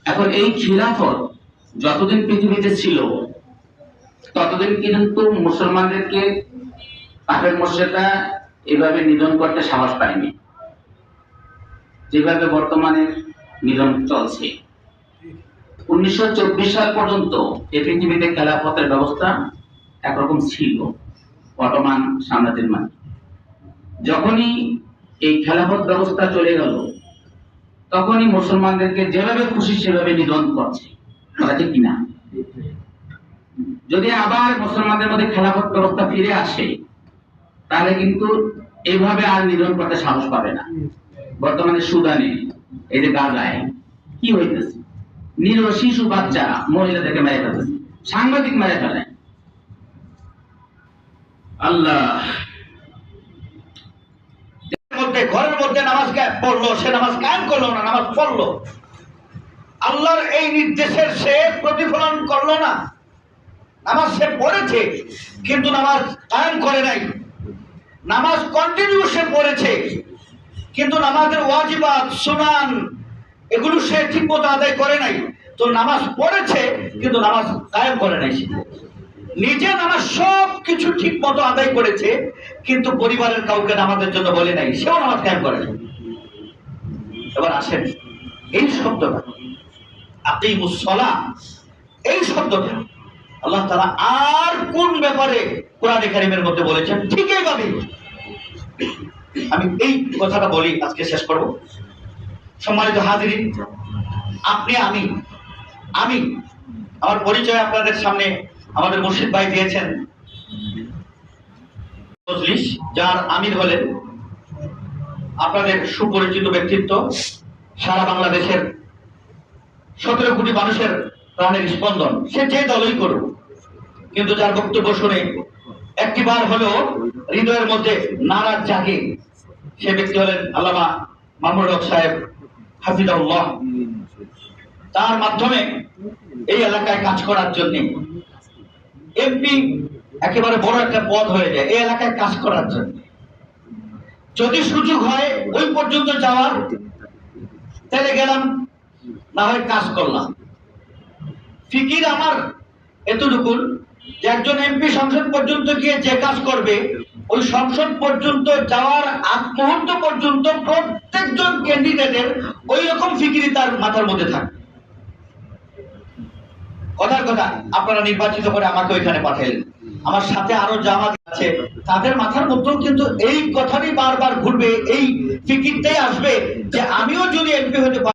এখন এই খিলাফত যতদিন পৃথিবীতে ছিল ততদিন কিন্তু মুসলমানদেরকে পাপের মর্যাদা এভাবে নিধন করতে সাহস পায়নি, যেভাবে বর্তমানে নিধন চলছে। 1924 সাল পর্যন্ত এই পৃথিবীতে খেলাফতের ব্যবস্থা একরকম ছিল অটোমান সাম্রাজ্যের মানে। যখনই এই খেলাফত ব্যবস্থা চলে গেল তখনই মুসলমানদেরকে যেভাবে খুশি সেভাবে নিধন করছে, কথা ঠিক কিনা? যদি আবার মুসলমানদের মধ্যে খেলাফত ব্যবস্থা ফিরে আসে তাহলে কিন্তু এইভাবে আর নিধন করতে সাহস পাবে না। বর্তমানে সুদানে, এই যে গাজায় কি হইতেছে, নিরীহ শিশু বাচ্চা মহিলাদেরকে মেরে ফেলতেছে, সাংবাদিক মেরে ফেলে। আল্লাহ ঘরের মধ্যে নামাজ পড়লো, সে নামাজ কায়েম করলো না, নামাজ পড়লো, আল্লাহর এই নির্দেশের সে প্রতিফলন করলো না। নামাজ সে পড়েছে কিন্তু নামাজ কায়েম করে নাই, নামাজ কন্টিনিউ সে পড়েছে কিন্তু নামাজের ওয়াজিবাত সুনান এগুলো সে ঠিক মতো আদায় করে নাই। তো নামাজ পড়েছে কিন্তু নামাজ কায়েম করে নাই। নিজে নামাজ সব কিছু ঠিক মতো আদায় করেছে কিন্তু পরিবারের কাউকে নামাজের জন্য বলে নাই, সেও নামাজ কায়েম করে নাই। এবার আসেন এই শব্দটা আকিমুস সালাহ, এই শব্দটা আল্লাহ তাআলা আর কোন ব্যাপারে কোরআনে কারীমের মধ্যে বলেছেন ঠিক এইভাবে। আমি এই কথাটা বলি, আজকে শেষ করব। সম্মানিত হাজিরিন, আপনি আমি আমার পরিচয় আপনাদের সামনে আমাদের মুর্শিদ ভাই দিয়েছেন। মজলিস যার আমির হলেন আপনাদের সুপরিচিত ব্যক্তিত্ব, সারা বাংলাদেশের 17 কোটি মানুষের প্রাণের স্পন্দন, সে যে দলই করুক কিন্তু যার বক্তব্য শুনে একটিবার হলেও হৃদয়ের মধ্যে নারাজ জাগে, সে ব্যক্তি হলেন আল্লামা মামুনুল হক সাহেব হাফিজাহুল্লাহ। তার মাধ্যমে এই এলাকায় কাজ করার জন্য এমপি একেবারে বড় একটা পদ হয়ে যায় এই এলাকায় কাজ করার জন্য। যদি সুযোগ হয় ওই পর্যন্ত যাওয়ার তাহলে গেলাম, না হয় কাজ করলাম। ফিকির আমার এতটুকুন যে একজন এমপি সংসদ পর্যন্ত গিয়ে যে কাজ করবে, ওই সংসদ পর্যন্ত যাওয়ার আগ মুহূর্ত পর্যন্ত প্রত্যেকজন ক্যান্ডিডেটের ওই রকম ফিকিরই তার মাথার মধ্যে থাকে। কথার কথা, আপনারা নির্বাচিত করে আমাকে ওইখানে পাঠাইলেন, আমার সাথে আরো জামাত আছে, তাদের মাথার মধ্যেও কিন্তু এই কথাটাই বারবার ঘুরবে, এই ফিকিরটাই আসবে যে আমিও যদি এমপি হতে